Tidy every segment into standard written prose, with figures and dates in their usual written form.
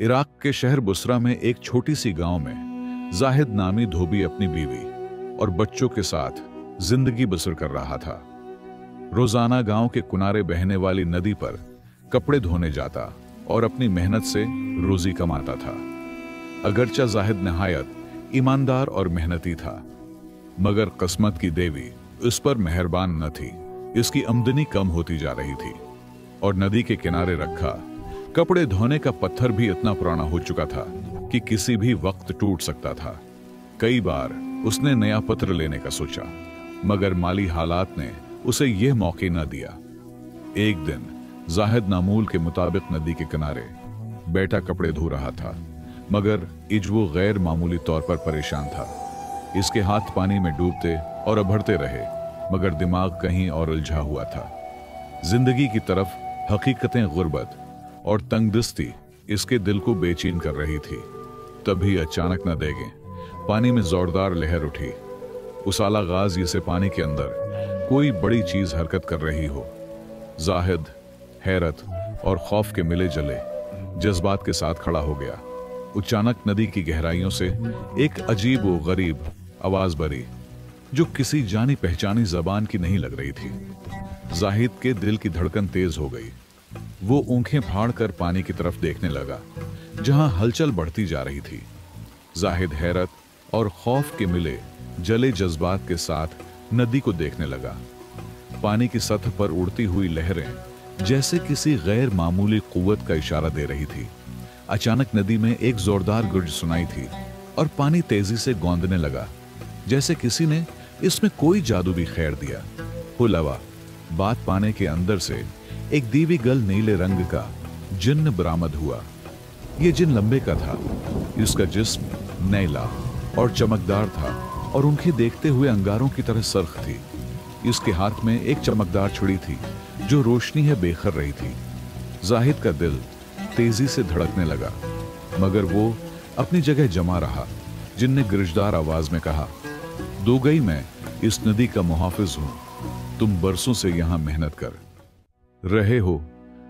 Iraq के शहर बुसरा में एक छोटी सी गांव में जाहिद नामी धोबी अपनी बीवी और बच्चों के साथ जिंदगी बसर कर रहा था। रोजाना गांव के किनारे बहने वाली नदी पर कपड़े धोने जाता और अपनी मेहनत से रोजी कमाता था। अगरचा जाहिद नहायत ईमानदार और मेहनती था, मगर किस्मत की देवी उस पर मेहरबान न थी। इसकी आमदनी कम होती जा रही थी और नदी के किनारे रखा कपड़े धोने का पत्थर भी इतना पुराना हो चुका था कि किसी भी वक्त टूट सकता था। कई बार उसने नया पत्र लेने का सोचा, मगर माली हालात ने उसे यह मौका न दिया। एक दिन जाहिद मामूल के मुताबिक नदी के किनारे बैठा कपड़े धो रहा था, मगर इज वो गैर मामूली तौर पर परेशान था। इसके हाथ पानी में डूबते और उभरते रहे, मगर दिमाग कहीं और उलझा हुआ था। जिंदगी की तरफ हकीकतें, गुर्बत और तंगदस्ती इसके दिल को बेचैन कर रही थी। तभी अचानक न देगे पानी में जोरदार लहर उठी। उस आला गाजी से पानी के अंदर कोई बड़ी चीज हरकत कर रही हो। जाहिद हैरत और खौफ के मिले जले जज्बात के साथ खड़ा हो गया। अचानक नदी की गहराइयों से एक अजीब व गरीब आवाज भरी, जो किसी जानी पहचानी जबान की नहीं लग रही थी। जाहिद के दिल की धड़कन तेज हो गई। वो आंखें फाड़कर पानी की तरफ देखने लगा, जहां हलचल बढ़ती जा रही थी। जाहिद हैरत और खौफ के मिले जले जज्बात के साथ नदी को देखने लगा। पानी की सतह पर उड़ती हुई लहरें जैसे किसी गैर मामूली कुव्वत का इशारा दे रही थी। अचानक नदी में एक जोरदार गरज सुनाई थी और पानी तेजी से गौंदने लगा, जैसे किसी ने इसमें कोई जादू भी खेर दिया हो। लवा बात पाने के अंदर से एक दीवी गल नीले रंग का जिन्न बरामद हुआ। यह जिन्न लंबे का था, इसका जिस्म नैला और चमकदार था और उनके देखते हुए अंगारों की तरह सरख थी। इसके हाथ में एक चमकदार छुरी थी जो रोशनी है बेखर रही थी। जाहिद का दिल तेजी से धड़कने लगा, मगर वो अपनी जगह जमा रहा। जिन्न ने गिरजदार आवाज में कहा, दोगई मैं इस नदी का मुहाफिज हूं, तुम बरसों से यहां मेहनत कर रहे हो।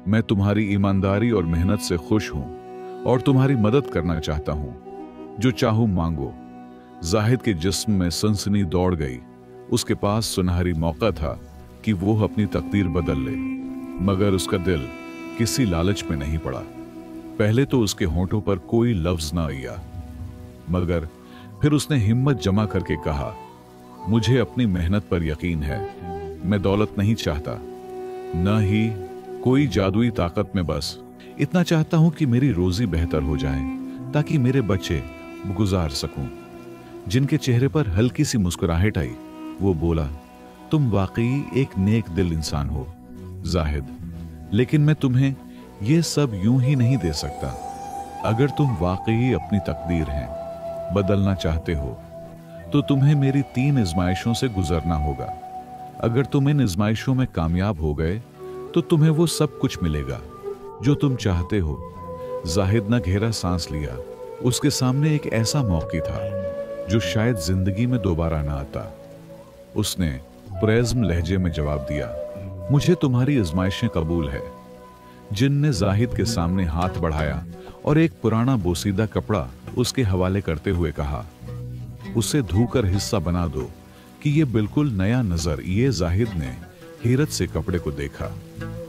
मैं तुम्हारी ईमानदारी और मेहनत से खुश हूं और तुम्हारी मदद करना चाहता हूं। जो चाहूं मांगो। जाहिद के जिस्म में सनसनी दौड़ गई। उसके पास सुनहरी मौका था कि वो अपनी तकदीर बदल ले, मगर उसका दिल किसी लालच में नहीं पड़ा। पहले तो उसके होंठों पर कोई लफ्ज ना आया, मगर फिर उसने हिम्मत जमा करके कहा, मुझे अपनी मेहनत पर यकीन है। मैं दौलत नहीं चाहता, न ही कोई जादुई ताकत में, बस इतना चाहता हूं कि मेरी रोजी बेहतर हो जाए ताकि मेरे बच्चे गुजार सकूं। जिनके चेहरे पर हल्की सी मुस्कुराहट आई, वो बोला, तुम वाकई एक नेक दिल इंसान हो जाहिद, लेकिन मैं तुम्हें यह सब यूं ही नहीं दे सकता। अगर तुम वाकई अपनी तकदीर हैं बदलना चाहते हो, तो तुम्हें मेरी 3 आजमाइशों से गुजरना होगा। अगर तुम इन आजमाइशों में कामयाब हो गए तो तुम्हें वो सब कुछ मिलेगा जो तुम चाहते हो। जाहिद ने गहरा सांस लिया। उसके सामने एक ऐसा मौका था जो शायद जिंदगी में दोबारा ना आता। उसने पुरज़्म लहजे में जवाब दिया, मुझे तुम्हारी आजमाइशें कबूल है। जिन्न ने जाहिद के सामने हाथ बढ़ाया और एक पुराना बोसीदा कपड़ा उसके हवाले करते हुए कहा, उसे धोकर हिस्सा बना दो कि यह बिल्कुल नया नजर। ये जाहिद ने हैरत से कपड़े को देखा।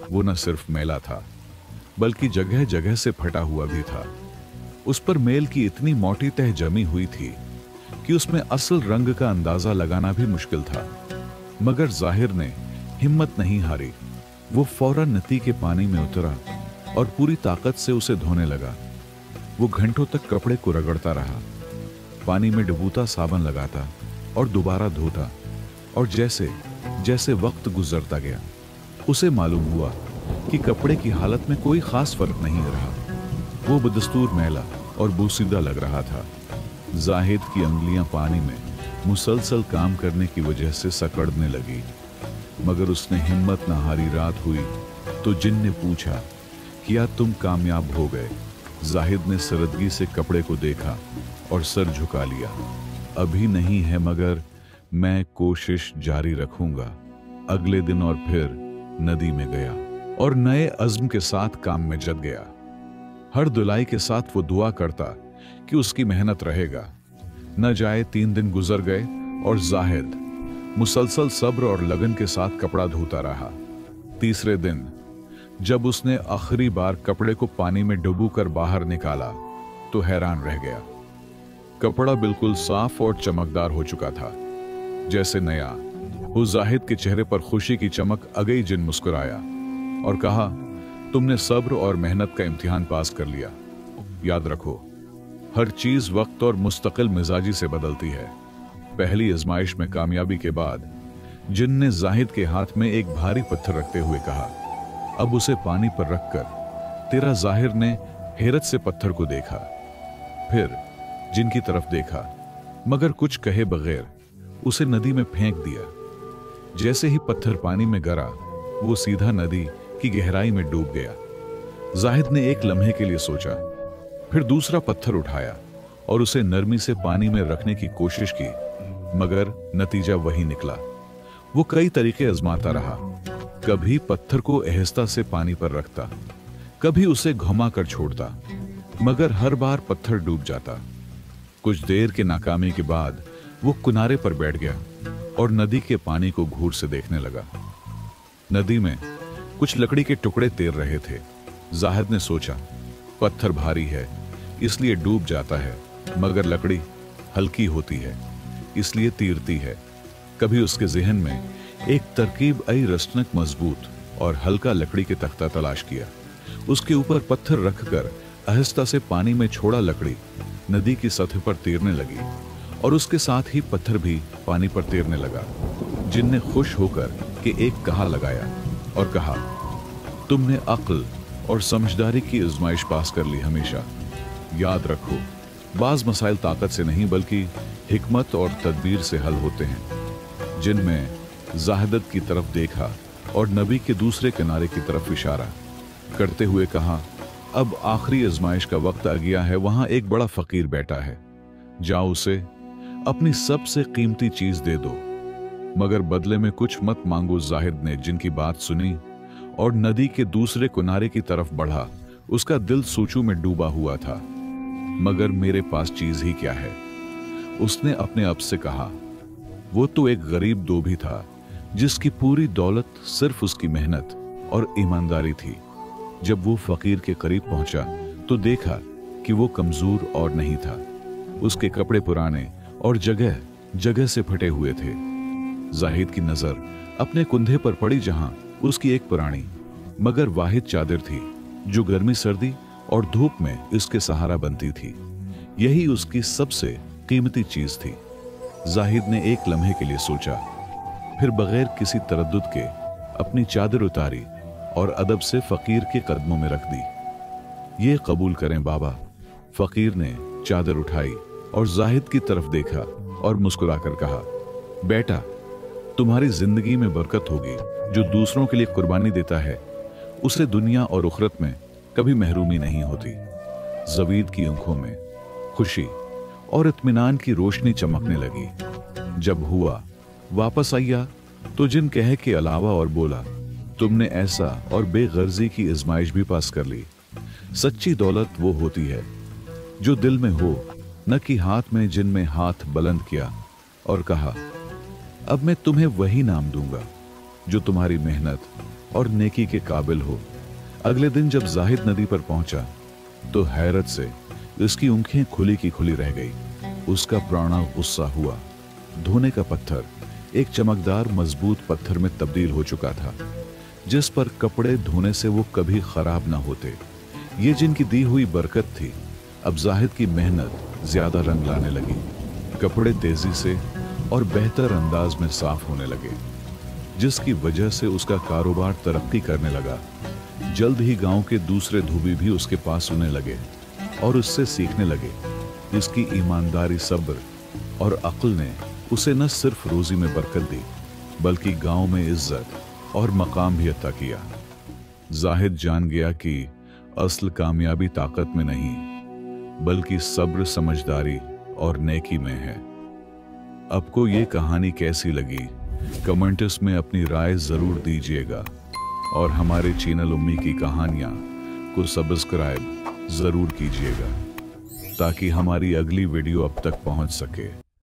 वो न सिर्फ मैला था, बल्कि जगह जगह से फटा हुआ भी था। उस पर मेल की इतनी मोटी तह जमी हुई थी कि उसमें असल रंग का अंदाजा लगाना भी मुश्किल था। मगर जाहिर ने हिम्मत नहीं हारी। वो फौरन नदी के पानी में उतरा और पूरी ताकत से उसे धोने लगा। वो घंटों तक कपड़े को रगड़ता रहा, पानी में डुबोता, साबुन लगाता और दोबारा धोता। और जैसे जैसे वक्त गुजरता गया, उसे मालूम हुआ कि कपड़े की हालत में कोई खास फर्क नहीं रहा। वो बदस्तूर मैला और बोसीदा लग रहा था। जाहिद की अंगुलियां पानी में मुसलसल काम करने की वजह से सकड़ने लगी, मगर उसने हिम्मत न हारी। रात हुई तो जिन्न ने पूछा, क्या तुम कामयाब हो गए? जाहिद ने सरदगी से कपड़े को देखा और सर झुका लिया। अभी नहीं है, मगर मैं कोशिश जारी रखूंगा। अगले दिन और फिर नदी में गया और नए अज़्म के साथ काम में जुट गया। हर धुलाई के साथ वो दुआ करता कि उसकी मेहनत रहेगा। न जाए 3 दिन गुजर गए और जाहिद मुसलसल सब्र और लगन के साथ कपड़ा धोता रहा। तीसरे दिन जब उसने आखिरी बार कपड़े को पानी में डुबोकर बाहर निकाला तो हैरान रह गया। कपड़ा बिल्कुल साफ और चमकदार हो चुका था, जैसे नया। वो जाहिद के चेहरे पर खुशी की चमक आ गई। जिन मुस्कुराया और कहा, तुमने सब्र और मेहनत का इम्तिहान पास कर लिया। याद रखो, हर चीज वक्त और मुस्तकिल मिजाजी से बदलती है। पहली आजमाइश में कामयाबी के बाद जिन ने जाहिद के हाथ में एक भारी पत्थर रखते हुए कहा, अब उसे पानी पर रखकर तेरा जाहिर ने हैरत से पत्थर को देखा, फिर जिन की तरफ देखा, मगर कुछ कहे बगैर उसे नदी में फेंक दिया। जैसे ही पत्थर पानी में गिरा, वो सीधा नदी की गहराई में डूब गया। जाहिद ने एक लम्हे के लिए सोचा, फिर दूसरा पत्थर उठाया और उसे नरमी से पानी में रखने की कोशिश की, मगर नतीजा वही निकला। वो कई तरीके आजमाता रहा, कभी पत्थर को आहिस्ता से पानी पर रखता, कभी उसे घुमा कर छोड़ता, मगर हर बार पत्थर डूब जाता। कुछ देर के नाकामी के बाद वो किनारे पर बैठ गया और नदी के पानी को घूर से देखने लगा। नदी में कुछ लकड़ी के टुकड़े तैर रहे थे। जाहिद ने सोचा, पत्थर भारी है इसलिए डूब जाता है, मगर लकड़ी हल्की होती है इसलिए तीरती है। कभी उसके जहन में एक तरकीब आई, रचनक, मजबूत और हल्का लकड़ी के तख्ता तलाश किया। उसके ऊपर पत्थर रखकर आहिस्ता से पानी में छोड़ा। लकड़ी नदी की सतह पर तैरने लगी और उसके साथ ही पत्थर भी पानी पर तैरने लगा। जिन ने खुश होकर के एक कहा लगाया और कहा, तुमने अक्ल और समझदारी की आजमाइश पास कर ली हमेशा। याद रखो, बाज मसाइल ताकत से नहीं बल्कि हिकमत और तदबीर से हल होते हैं। जिनमें जाहिदत की तरफ देखा और नबी के दूसरे किनारे की तरफ इशारा करते हुए कहा, अब आखिरी आजमाइश का वक्त आ गया है। वहां एक बड़ा फकीर बैठा है, जाओ उसे अपनी सबसे कीमती चीज दे दो, मगर बदले में कुछ मत मांगो। जाहिद ने जिनकी बात सुनी और नदी के दूसरे किनारे की तरफ बढ़ा। उसका दिल सोचों में डूबा हुआ था, मगर मेरे पास चीज ही क्या है, उसने अपने आप से कहा। वो तो एक गरीब धोबी था जिसकी पूरी दौलत सिर्फ उसकी मेहनत और ईमानदारी थी। जब वो फकीर के करीब पहुंचा तो देखा कि वो कमजोर और नहीं था। उसके कपड़े पुराने और जगह जगह से फटे हुए थे। जाहिद की नजर अपने कुंधे पर पड़ी, जहां उसकी एक पुरानी मगर वाहिद चादर थी जो गर्मी, सर्दी और धूप में इसके सहारा बनती थी। यही उसकी सबसे कीमती चीज थी। जाहिद ने एक लम्हे के लिए सोचा, फिर बगैर किसी तरद्दुद के अपनी चादर उतारी और अदब से फकीर के कदमों में रख दी। ये कबूल करें बाबा। फकीर ने चादर उठाई और जाहिद की तरफ देखा और मुस्कुराकर कहा, बेटा, तुम्हारी जिंदगी में बरकत होगी। जो दूसरों के लिए कुर्बानी देता है उसे दुनिया और उखरत में कभी महरूमी नहीं होती। जवीद की आंखों में खुशी और इत्मीनान की रोशनी चमकने लगी। जब हुआ वापस आया तो जिन कहे के अलावा और बोला, तुमने ऐसा और बेगर्जी की आजमाइश भी पास कर ली। सच्ची दौलत वो होती है जो दिल में हो, न कि हाथ में। जिन में हाथ बुलंद किया और कहा, अब मैं तुम्हें वही नाम दूंगा जो तुम्हारी मेहनत और नेकी के काबिल हो। अगले दिन जब जाहिद नदी पर पहुंचा तो हैरत से उसकी आंखें खुली की खुली रह गई। उसका प्राणा गुस्सा हुआ। धोने का पत्थर एक चमकदार मजबूत पत्थर में तब्दील हो चुका था, जिस पर कपड़े धोने से वो कभी खराब ना होते। ये जिनकी दी हुई बरकत थी। अब जाहिद की मेहनत ज्यादा रंग लाने लगी। कपड़े तेजी से और बेहतर अंदाज में साफ होने लगे, जिसकी वजह से उसका कारोबार तरक्की करने लगा। जल्द ही गांव के दूसरे धोबी भी उसके पास आने लगे और उससे सीखने लगे। इसकी ईमानदारी, सब्र और अक्ल ने उसे न सिर्फ रोजी में बरकत दी, बल्कि गांव में इज्जत और मकाम भी अता किया। जाहिद जान गया कि असल कामयाबी ताकत में नहीं, बल्कि सब्र, समझदारी और नेकी में है। आपको ये कहानी कैसी लगी, कमेंट्स में अपनी राय जरूर दीजिएगा और हमारे चैनल उम्मी की कहानियां को सब्सक्राइब जरूर कीजिएगा ताकि हमारी अगली वीडियो अब तक पहुंच सके।